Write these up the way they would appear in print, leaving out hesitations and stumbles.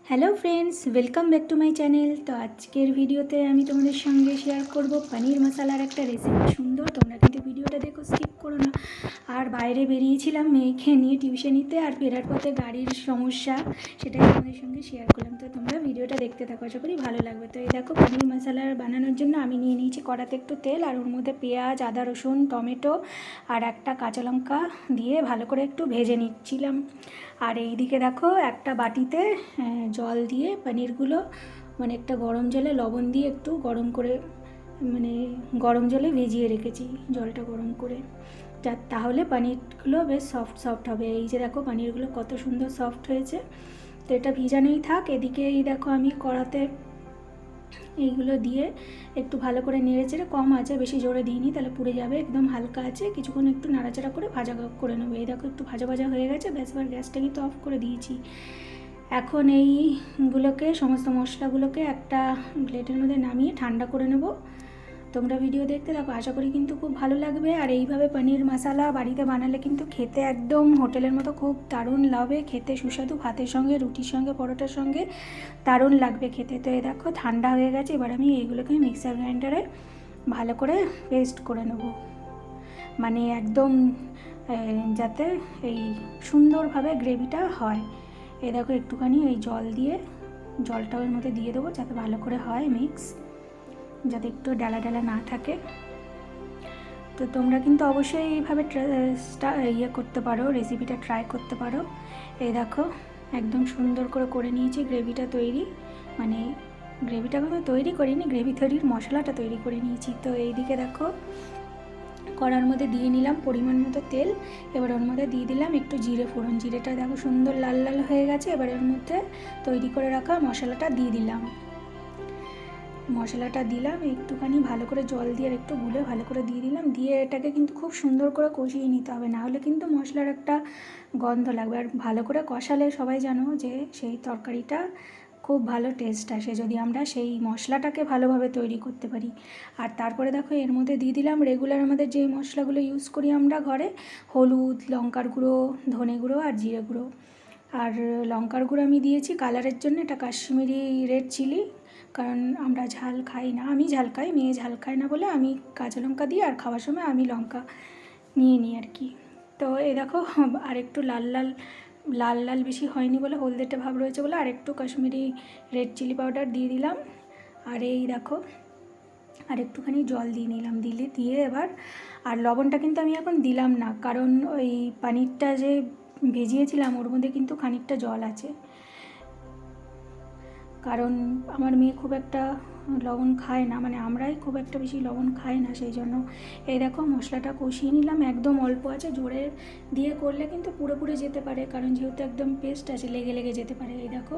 Hello friends, welcome back to my channel. তো আজকের ভিডিওতে আমি তোমাদের সঙ্গে শেয়ার করব পনির মশলার একটা রেসিপি। সুন্দর, তোমরা কিন্তু ভিডিওটা দেখো, স্কিপ করো না। আর বাইরে বেরিয়েছিলাম মেয়েকে নিয়ে টিউশনিতে, আর ফেরার পথে গাড়ির সমস্যা, সেটাই তোমাদের সঙ্গে শেয়ার করলাম। তো তোমরা ভিডিওটা দেখতে থাকো, আশা করি ভালো লাগবে। তো এই দেখো, পনির মশলা বানানোর জন্য আমি নিয়ে নিয়েছি কড়াতে একটু তেল, আর ওর মধ্যে পেঁয়াজ, আদা, রসুন, টমেটো আর একটা কাঁচা লঙ্কা দিয়ে ভালো করে একটু ভেজে নিচ্ছিলাম। আর এই দিকে দেখো, একটা বাটিতে জল দিয়ে পনিরগুলো একটা গরম জলে লবণ দিয়ে একটু গরম করে গরম জলে ভিজিয়ে রেখেছি, জলটা গরম করে, তাহলে পনিরগুলো বেশ সফট সফট হবে। এই যে দেখো, পনিরগুলো কত সুন্দর সফট হয়েছে। তো এটা ভিজানোই থাক। এদিকে এই দেখো, আমি কড়াতে এইগুলো দিয়ে একটু ভালো করে নেড়ে চেড়ে, কম আছে, বেশি জোরে দিইনি, তাহলে পুড়ে যাবে। একদম হালকা আছে, কিছুক্ষণ একটু নাড়াচাড়া করে ভাজা করে নেবো। এই দেখো, একটু ভাজা ভাজা হয়ে গেছে, ব্যাস। এবার গ্যাসটা কিন্তু অফ করে দিয়েছি। এখন এইগুলোকে, সমস্ত মশলাগুলোকে একটা প্লেটের মধ্যে নামিয়ে ঠান্ডা করে নেব। তোমরা ভিডিও দেখতে থাকো, আশা করি কিন্তু খুব ভালো লাগবে। আর এইভাবে পনির মশলা বাড়িতে বানালে কিন্তু খেতে একদম হোটেলের মতো খুব দারুণ লাগবে খেতে, সুস্বাদু। ভাতের সঙ্গে, রুটির সঙ্গে, পরোটার সঙ্গে দারুণ লাগবে খেতে। তো এই দেখো, ঠান্ডা হয়ে গেছে। এবার আমি এইগুলোকে মিক্সার গ্রাইন্ডারে ভালো করে পেস্ট করে নেব, একদম যাতে এই সুন্দরভাবে গ্রেভিটা হয়। এই দেখো, একটুখানি এই জল দিয়ে, জলটা ওর মধ্যে দিয়ে দেবো, যাতে ভালো করে হয় মিক্স, যাতে একটু ডালা ডালা না থাকে। তো তোমরা কিন্তু অবশ্যই এইভাবে করতে পারো, রেসিপিটা ট্রাই করতে পারো। এই দেখো, একদম সুন্দর করে নিয়েছি গ্রেভিটা তৈরি। গ্রেভিটা কোনো তৈরি করিনি, গ্রেভি তৈরির মশলাটা তৈরি করে নিয়েছি। তো এইদিকে দেখো, কড়ার মধ্যে দিয়ে নিলাম পরিমাণ মতো তেল। এবার ওর মধ্যে দিয়ে দিলাম একটু জিরে ফোড়ন। জিরেটা দেখো সুন্দর লাল লাল হয়ে গেছে। এবার এর মধ্যে তৈরি করে রাখা মশলাটা দিয়ে দিলাম। মশলাটা দিলাম, একটুখানি ভালো করে জল দিয়ে আর একটু গুলে ভালো করে দিয়ে দিলাম। দিয়ে এটাকে কিন্তু খুব সুন্দর করে কষিয়ে নিতে হবে, নাহলে কিন্তু মশলার একটা গন্ধ লাগবে। আর ভালো করে কষালে সবাই জানো যে সেই তরকারিটা খুব ভালো টেস্ট আসে, যদি আমরা সেই মশলাটাকে ভালোভাবে তৈরি করতে পারি। আর তারপরে দেখো, এর মধ্যে দিয়ে দিলাম রেগুলার আমাদের যে মশলাগুলো ইউজ করি আমরা ঘরে: হলুদ, লঙ্কার গুঁড়ো, ধনে গুঁড়ো আর জিরে গুঁড়ো। আর লঙ্কার গুঁড়ো আমি দিয়েছি কালারের জন্য, এটা কাশ্মীরি রেড চিলি, কারণ আমরা ঝাল খাই না। আমি ঝাল খাই, মেয়ে ঝাল খায় না বলে আমি কাঁচা লঙ্কা দিই, আর খাওয়ার সময় আমি লঙ্কা নিয়ে নিই আর কি। তো এই দেখো, আর একটু লাল লাল বেশি হয়নি বলে, হলদেটে ভাব রয়েছে বলে আর একটু কাশ্মীরি রেড চিলি পাউডার দিয়ে দিলাম। আর এই দেখো, আর একটুখানি জল দিয়ে নিলাম, দিয়ে এবার, আর লবণটা কিন্তু আমি এখন দিলাম না, কারণ ওই পনিরটা যে ভেজিয়েছিলাম ওর মধ্যে কিন্তু খানিকটা জল আছে। কারণ আমার মেয়ে খুব একটা লবণ খায় না, আমরাই খুব একটা বেশি লবণ খাই না, সেই জন্য। এই দেখো, মশলাটা কষিয়ে নিলাম, একদম অল্প আছে, জোরে দিয়ে করলে কিন্তু পুরোপুরি যেতে পারে, কারণ যেহেতু একদম পেস্ট আছে, লেগে লেগে যেতে পারে। এই দেখো,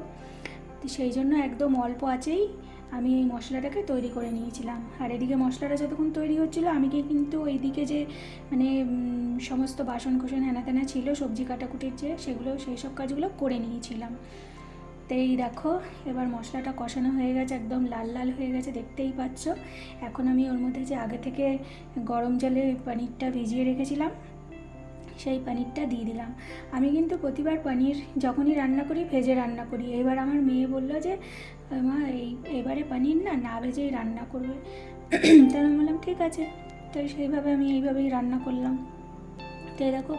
তো সেই জন্য একদম অল্প আছেই আমি এই মশলাটাকে তৈরি করে নিয়েছিলাম। আর এদিকে মশলাটা যতক্ষণ তৈরি হচ্ছিলো, আমি কিন্তু এইদিকে যে সমস্ত বাসন কোসন হেনা তেনা ছিল, সবজি কাটাকুটির যে, সেই সব কাজগুলো করে নিয়েছিলাম। তো এই দেখো, এবার মশলাটা কষানো হয়ে গেছে, একদম লাল লাল হয়ে গেছে, দেখতেই পাচ্ছ। এখন আমি ওর মধ্যে যে আগে থেকে গরম জলে পনিরটা ভিজিয়ে রেখেছিলাম, সেই পনিরটা দিয়ে দিলাম। আমি কিন্তু প্রতিবার পনির যখনই রান্না করি ভেজে রান্না করি। এবার আমার মেয়ে বলল যে, মা এবারে পনির না ভেজেই রান্না করবে। তাই আমি বললাম ঠিক আছে। তো সেইভাবে আমি এইভাবেই রান্না করলাম। তো দেখো,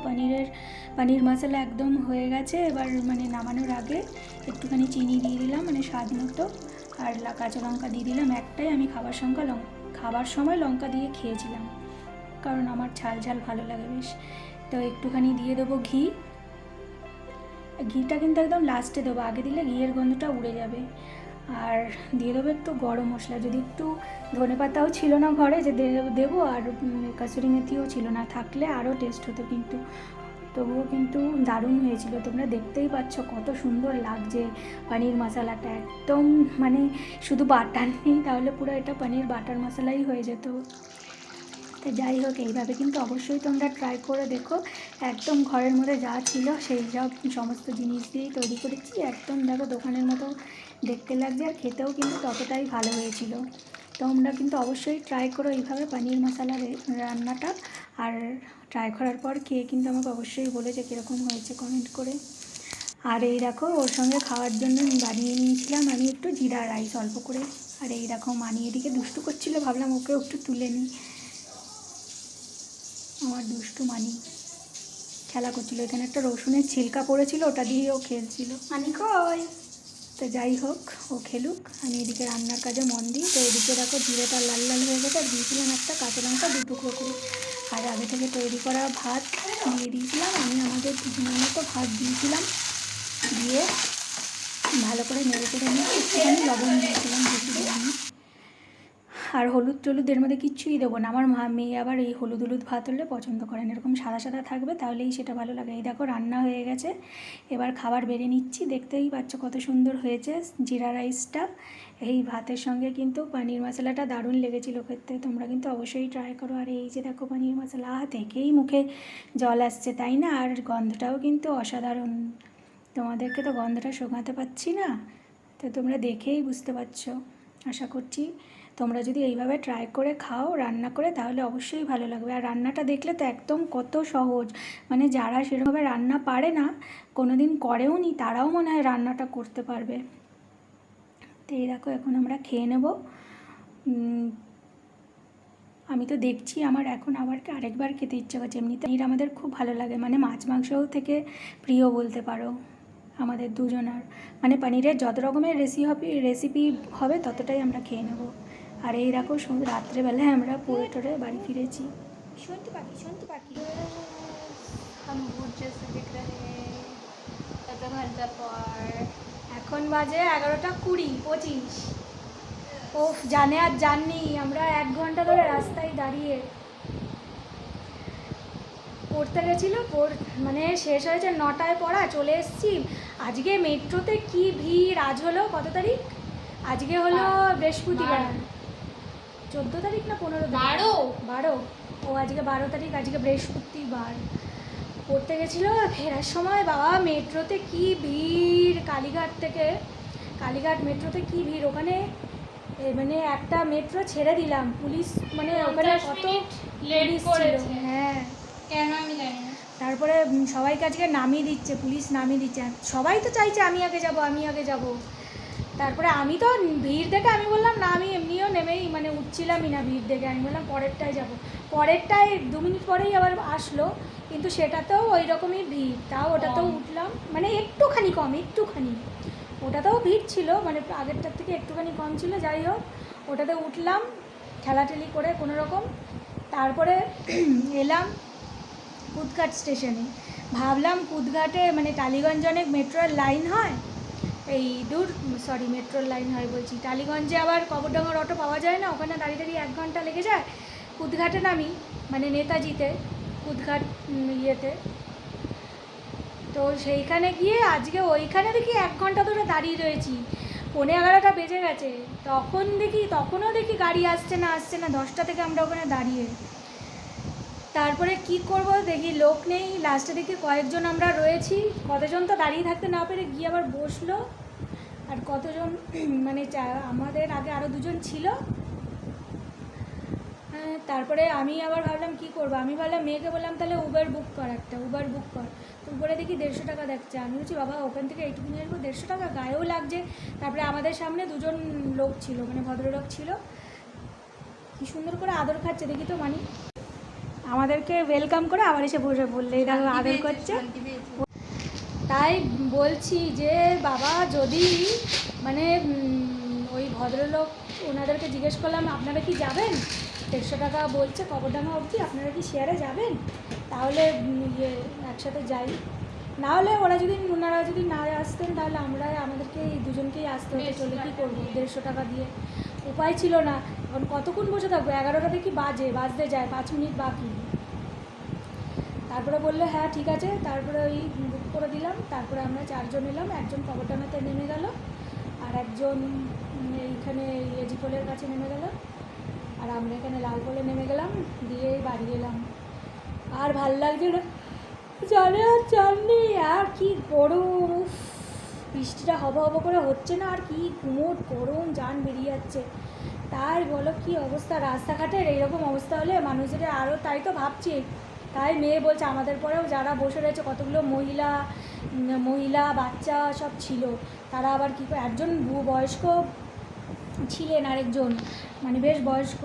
পনির মশলা একদম হয়ে গেছে। এবার নামানোর আগে একটুখানি চিনি দিয়ে দিলাম, স্বাদ মতো, আর কাঁচা লঙ্কা দিয়ে দিলাম একটাই। আমি খাবার সময় লঙ্কা দিয়ে খেয়েছিলাম, কারণ আমার ঝাল ঝাল ভালো লাগে বেশ। তো একটুখানি দিয়ে দেবো ঘি। ঘিটা কিন্তু একদম লাস্টে দেবো, আগে দিলে ঘিয়ের গন্ধটা উড়ে যাবে। আর দিয়ে দেবো একটু গরম মশলা, যদি একটু ধনেপাতাও ছিল না ঘরে যে দেবো, আর কাসুরি মেথিও ছিল না, থাকলে আরও টেস্ট হতো, কিন্তু তবুও কিন্তু দারুণ হয়েছিল। তোমরা দেখতেই পাচ্ছ কত সুন্দর লাগছে পনির মশলাটা, একদম শুধু বাটার নেই, তাহলে পুরো এটা পনির বাটার মশলাই হয়ে যেত। তো যাই হোক, এইভাবে কিন্তু অবশ্যই তোমরা ট্রাই করে দেখো। একদম ঘরের মধ্যে যা ছিল সেই সব সমস্ত জিনিস দিয়েই তৈরি করেছি, একদম দেখো দোকানের মতো দেখতে লাগছে, আর খেতেও কিন্তু ততটাই ভালো হয়েছিল। তোমরা কিন্তু অবশ্যই ট্রাই করো এইভাবে পনির মশলা রান্নাটা। আর ট্রাই করার পর খেয়ে কিন্তু আমাকে অবশ্যই বলে যে কীরকম হয়েছে কমেন্ট করে। আর এই দেখো ওর সঙ্গে খাওয়ার জন্য বানিয়ে নিয়েছিলাম আমি একটু জিরা রাইস অল্প করে। আর এই দেখো মানি এদিকে দুষ্টু করছিল, ভাবলাম ওকে একটু তুলে নিই। আমার দুষ্টু মানি খেলা করছিল, এখানে একটা রসুনের ছিলকা পড়েছিল, ওটা দিয়ে ও খেলছিল। মানি কই? তো যাই হোক, ও খেলুক, আমি এদিকে রান্নার কাজে মন দিই। তো এদিকে দেখো জিরেটা লাল লাল হয়ে গেছে, আর দিয়েছিলাম একটা কাঁচা লঙ্কা 2 টুকরো করে। আর আগে থেকে তৈরি করা ভাত দিয়ে দিয়েছিলাম, আমি আমাদের দুজনের মতো ভাত দিয়েছিলাম, দিয়ে ভালো করে নেড়ে চেড়ে নিয়ে একটুখানি লবণ দিয়েছিলাম, বেশি দিইনি। আর হলুদ টলুদ এর মধ্যে কিচ্ছুই দেবো না। আমার মেয়ে আবার এই হলুদ হলুদ ভাত হলে পছন্দ করেন, এরকম সাদা সাদা থাকবে তাহলেই সেটা ভালো লাগে। এই দেখো রান্না হয়ে গেছে, এবার খাবার বেড়ে নিচ্ছি। দেখতেই পাচ্ছ কত সুন্দর হয়েছে জিরা রাইসটা। এই ভাতের সঙ্গে কিন্তু পনির মশলাটা দারুণ লেগেছিলো খেতে, তোমরা কিন্তু অবশ্যই ট্রাই করো। আর এই যে দেখো পনির মশলা দেখেই মুখে জল আসছে, তাই না? আর গন্ধটাও কিন্তু অসাধারণ, তোমাদেরকে তো গন্ধটা শোকাতে পারছি না, তো তোমরা দেখেই বুঝতে পারছো। আশা করছি তোমরা যদি এইভাবে ট্রাই করে খাও রান্না করে, তাহলে অবশ্যই ভালো লাগবে। আর রান্নাটা দেখলে তো একদম কত সহজ, মানে যারা সেরকমভাবে রান্না পারে না, কোনো দিন করেও নি, তারাও মনে হয় রান্নাটা করতে পারবে। তো এই দেখো এখন আমরা খেয়ে নেব। আমি তো দেখছি আমার এখন আবার আরেকবার খেতে ইচ্ছে করছে। এমনিতে পনির আমাদের খুব ভালো লাগে, মানে মাছ মাংসও থেকে প্রিয় বলতে পারো আমাদের দুজনার। মানে পনিরের যত রকমের রেসিপি হবে ততটাই আমরা খেয়ে নেব। আর এই দেখো রাত্রেবেলায় আমরা পড়ে টরে বাড়ি ফিরেছি। শুনতে পাখি এখন বাজে 11:20-25। ও জানে আর জাননি, আমরা 1 ঘন্টা ধরে রাস্তায় দাঁড়িয়ে পড়তে গেছিলো, মানে শেষ হয়েছে 9টায় পড়া, চলে এসেছি। আজকে মেট্রোতে কি ভিড়! আজ হলো কত তারিখ? আজকে হলো বৃহস্পতিবার, 14 তারিখ না 15? 12। ও আজকে 12 তারিখ, আজকে বৃহস্পতিবার। পড়তে গেছিলো, ফেরার সময় বাবা মেট্রোতে কি ভিড়! কালীঘাট মেট্রোতে কি ভিড়! ওখানে মানে একটা মেট্রো ছেড়ে দিলাম, পুলিশ মানে ওখানে কত পুলিশ ছিল। হ্যাঁ, কেন আমি জানি না। তারপরে সবাইকে আজকে নামিয়ে দিচ্ছে, পুলিশ নামিয়ে দিচ্ছে। সবাই তো চাইছে আমি আগে যাব। তারপরে আমি তো ভিড় দেখে আমি বললাম না, আমি এমনিও নেমেই মানে উঠছিলামই না ভিড় দেখে, আমি বললাম পরেরটায় যাব। পরেরটায় 2 মিনিট পরেই আবার আসলো, কিন্তু সেটাতেও ওই রকমই ভিড়, তাও ওটাতেও উঠলাম, মানে একটুখানি কম, ওটাতেও ভিড় ছিল, মানে আগেরটার থেকে একটুখানি কম ছিল। যাই হোক, ওটাতে উঠলাম ঠেলাঠেলি করে কোনো রকম। তারপরে এলাম কুদঘাট স্টেশনে। ভাবলাম কুদঘাটে মানে টালিগঞ্জ অনেক মেট্রোর লাইন হয়, মেট্রোর লাইন হয় বলছি, টালিগঞ্জে আবার কবরডাঙ্গার অটো পাওয়া যায় না, ওখানে দাঁড়িয়ে 1 ঘন্টা লেগে যায়। কুদঘাটে নামি, মানে নেতাজিতে, কুদঘাট ইয়েতে। তো সেইখানে গিয়ে আজকে ওইখানে দেখি 1 ঘন্টা ধরে দাঁড়িয়ে রয়েছি, 11:15 বেজে গেছে। তখনও দেখি গাড়ি আসছে না 10টা থেকে আমরা ওখানে দাঁড়িয়ে। তারপরে কি করব, দেখি লোক নেই, লাস্টে দেখি কয়েকজন আমরা রয়েছি, কতজন তো দাঁড়িয়ে থাকতে না পেরে গিয়ে আবার বসলো। আর কতজন মানে আমাদের আগে আরও 2জন ছিল। তারপরে আমি আবার ভাবলাম কি করব, আমি ভাবলাম মেয়েকে বললাম তাহলে উবার বুক কর। তো উপরে দেখি 150 টাকা দেখছে। আমি বলছি বাবা ওখান থেকে এইটুকু নিয়ে আসবো, 150 টাকা, গায়েও লাগছে। তারপরে আমাদের সামনে 2জন লোক ছিল, মানে ভদ্রলোক ছিল, কি সুন্দর করে আদর খাচ্ছে দেখি তো, মানে আমাদেরকে ওয়েলকাম করে আবার এসে বসে বললে এই দেখো আদর করছে। তাই বলছি যে বাবা, যদি মানে ওই ভদ্রলোক, ওনাদেরকে জিজ্ঞেস করলাম আপনারা কি যাবেন, 150 টাকা বলছে কবরডাঙ্গা অবধি, আপনারা কি শেয়ারে যাবেন, তাহলে একসাথে যাই। না হলে ওনারা যদি না আসতেন তাহলে আমাদেরকে এই 2জনকেই আসতে হতো, চলে কী করবো 150 টাকা দিয়ে, উপায় ছিল না। এখন কতক্ষণ বসে থাকবো, 11টা থেকে বাজতে যায়, 5 মিনিট বাকি। তারপরে বললো হ্যাঁ ঠিক আছে, তারপরে ওই বুক করে দিলাম। তারপরে আমরা 4জন এলাম, একজন কবরডাঙ্গাতে নেমে গেল, আর একজন এইখানে এজিপোলের কাছে নেমে গেল, আর আমরা এখানে লালপোলে নেমে গেলাম, দিয়ে বাড়ি এলাম। আর ভাল লাগছে না, জানে আর জাননি, আর কি গরম, বৃষ্টিটা হব করে হচ্ছে না, আর কি গুমোট গরম, জান বেরিয়ে যাচ্ছে। তাই বলো কি অবস্থা রাস্তাঘাটের, এইরকম অবস্থা হলে মানুষদের আরও, তাই তো ভাবছি। তাই মেয়ে বলছে আমাদের পরেও যারা বসে রয়েছে, কতগুলো মহিলা মহিলা বাচ্চা সব ছিল। তারা আবার কী করে, একজন বয়স্ক ছিলেন, আরেকজন মানে বেশ বয়স্ক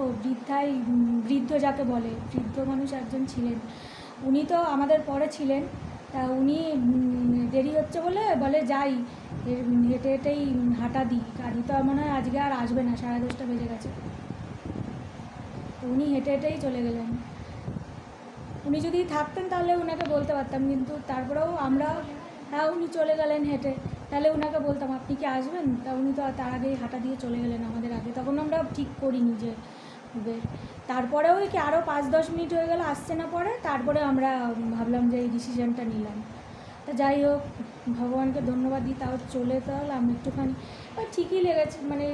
বৃদ্ধ যাকে বলে, বৃদ্ধ মানুষ একজন ছিলেন। উনি তো আমাদের পরে ছিলেন। তা উনি দেরি হচ্ছে বলে যাই, হেঁটে হেঁটেই হাঁটা দিই, গাড়ি তো মনে হয় আজকে আর আসবে না, 10:30 বেজে গেছে। তো উনি হেঁটে হেঁটেই চলে গেলেন। উনি যদি থাকতেন তাহলে ওনাকে বলতে পারতাম, কিন্তু তারপরেও আমরা, হ্যাঁ উনি চলে গেলেন হেঁটে, তাহলে ওনাকে বলতাম আপনি কি আসবেন, তা উনি তো তার আগেই হাঁটা দিয়ে চলে গেলেন আমাদের আগে। তখন আমরা ঠিক করিনি যে তারপরেও কি আরও 5-10 মিনিট হয়ে গেল আসছে না, পরে তারপরে আমরা ভাবলাম যে এই ডিসিশনটা নিলাম। তা যাই হোক, ভগবানকে ধন্যবাদ দিই, তাও চলে তো এলাম একটুখানি। ঠিকই লেগেছে, মানে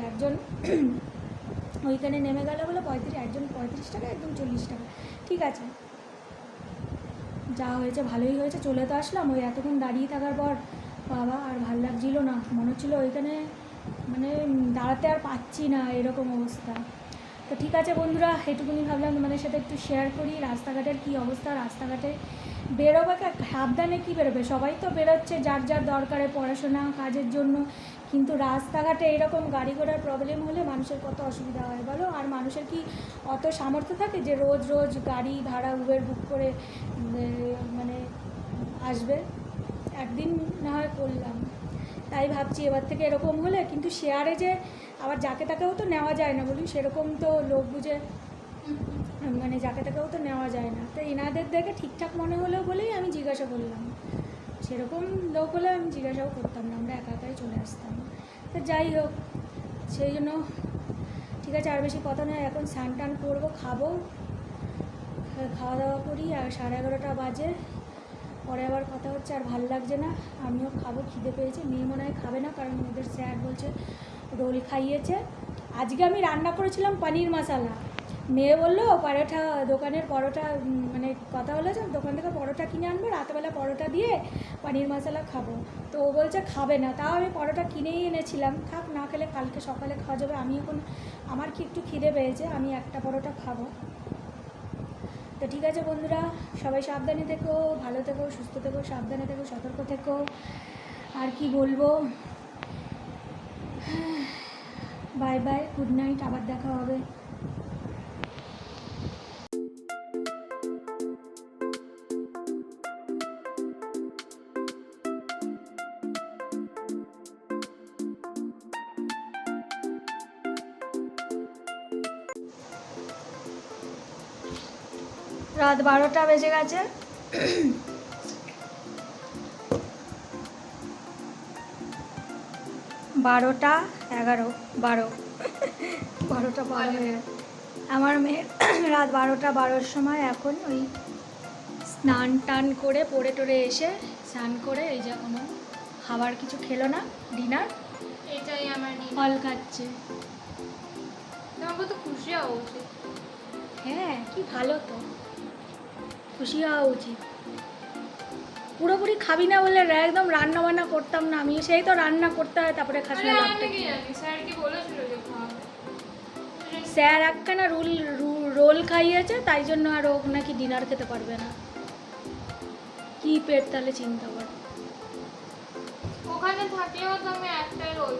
একজন ওইখানে নেমে গেল বলে একজন 35 টাকা, একদম 40 টাকা, ঠিক আছে, যা হয়েছে ভালোই হয়েছে, চলে তো আসলাম। ওই এতক্ষণ দাঁড়িয়ে থাকার পর বাবা আর ভাল লাগছিল না, মনে হচ্ছিলো ওইখানে মানে দাঁড়াতে আর পাচ্ছি না, এরকম অবস্থা। তো ঠিক আছে বন্ধুরা, এটুকুনি ভাবলাম তোমাদের সাথে একটু শেয়ার করি রাস্তাঘাটের কী অবস্থা। রাস্তাঘাটে বেরোবে সাবধানে, কী বেরোবে, সবাই তো বেরোচ্ছে যার যার দরকারে, পড়াশোনা কাজের জন্য, কিন্তু রাস্তাঘাটে এরকম গাড়ি ঘোড়ার প্রবলেম হলে মানুষের কত অসুবিধা হয় বলো। আর মানুষের কি অত সামর্থ্য থাকে যে রোজ রোজ গাড়ি ভাড়া উবের বুক করে মানে আসবে? একদিন না হয় করলাম, তাই ভাবছি এবার থেকে এরকম হলে, কিন্তু শেয়ারে যে আবার যাকে তাকেও তো নেওয়া যায় না বলি, সেরকম তো লোক বুঝে মানে যাকে তাকেও তো নেওয়া যায় না। তো এনাদের দেখে ঠিকঠাক মনে হলেও বলেই আমি জিজ্ঞাসা করলাম, সেরকম লোক হলে আমি জিজ্ঞাসাও করতাম না, আমরা একা একাই চলে আসতাম। তো যাই হোক, সেই জন্য ঠিক আছে, আর বেশি কথা নয়, এখন স্নান টান করবো, খাবো, খাওয়া দাওয়া করি, আর 11:30 বাজে, পরে আবার কথা হচ্ছে। আর ভালো লাগছে না, আমিও খাবো, খিদে পেয়েছে। মেয়ে মনে হয় খাবে না, কারণ ওদের স্যার বলছে রোল খাইয়েছে। আজকে আমি রান্না করেছিলাম পনির মশালা, মেয়ে বললো পরোটা, দোকানের পরোটা, মানে কথা হলো যে দোকান থেকে পরোটা কিনে আনবো, রাতেবেলা পরোটা দিয়ে পনির মশালা খাবো। তো ও বলছে খাবে না, তাও আমি পরোটা কিনেই এনেছিলাম, থাক না খেলে কালকে সকালে খাওয়া যাবে। আমি এখন আমার কি একটু খিদে পেয়েছে, আমি একটা পরোটা খাবো। তো ঠিক আছে বন্ধুরা, সবাই সাবধানে থেকো, ভালো থেকো, সুস্থ থেকো, সাবধানে থেকো, সতর্ক থেকো। আর কি বলবো, বাই বাই, গুড নাইট, আবার দেখা হবে। রাত 12টা বেজে গেছে। 12টা 11, 12টা 12 হয়ে গেছে। আমার মেয়ের রাত 12টা 12-র সময় এখন ওই স্নান টান করে পড়ে টরে এসে স্নান করে এই যে কোনো খাবার কিছু খেলো না, ডিনার, এটাই আমার ফল খাচ্ছে। তোমাকে তো খুশি হওয়া উচিত। হ্যাঁ, কি ভালো, তো খুশি হওয়া উচিত। পুরোপুরি খাবি না বলে একদম রান্না বান্না করতাম না আমি, সেই তো রান্না করতে হয়, তারপরে খাস না। স্যার কি বলেছিল যে স্যার একখানা রোল খাইয়েছে, তাই জন্য আর ও নাকি ডিনার খেতে পারবে না। কি পেট তাহলে চিন্তা কর। ওখানে থাকলেও তো আমি একটাই রোল,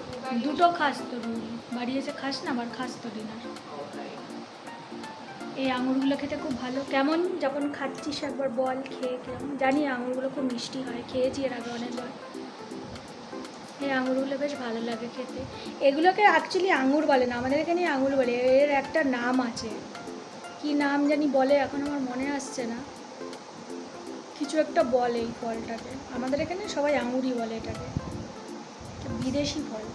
দুটো খাস তো রোল, বাড়ি এসে খাস না, আবার খাস তো ডিনার। এই আঙুরগুলো খেতে খুব ভালো। কেমন যখন খাচ্ছিস একবার বল, খেয়ে কেমন? জানি আঙুরগুলো খুব মিষ্টি হয়, খেয়েছি এর আগে অনেকবার। এই আঙুরগুলো বেশ ভালো লাগে খেতে। এগুলোকে অ্যাকচুয়ালি আঙুর বলে না, আমাদের এখানে আঙুর বলে, এর একটা নাম আছে, কি নাম জানি বলে, এখন আমার মনে আসছে না, কিছু একটা বলে এই ফলটাকে, আমাদের এখানে সবাই আঙুরই বলে এটাকে, বিদেশি ফল।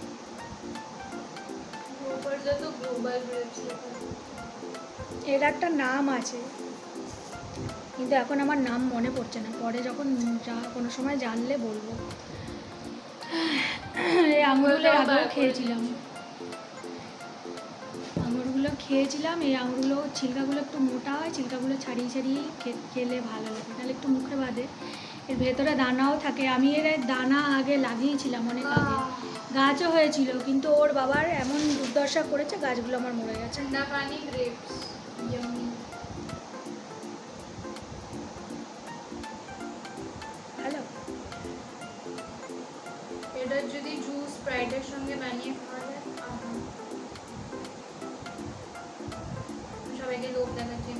এর একটা নাম আছে, কিন্তু এখন আমার নাম মনে পড়ছে না, পরে যখন কোনো সময় জানলে বলবো। এই আঙুরগুলো আগেও খেয়েছিলাম, এই আঙুরগুলো ছিলকাগুলো একটু মোটা হয়, ছিলকাগুলো ছাড়িয়ে ছাড়িয়ে খেলে ভালো লাগে, তাহলে একটু মুখে বাঁধে। এর ভেতরে দানাও থাকে। আমি এর দানা আগে লাগিয়েছিলাম অনেক আগে, গাছও হয়েছিল, কিন্তু ওর বাবার এমন দুর্দশা করেছে, গাছগুলো আমার মরে গেছে। হ্যালো, ব্রাইডের সঙ্গে বানিয়ে খাওয়া যায়। সবাইকে লোভ দেখাচ্ছি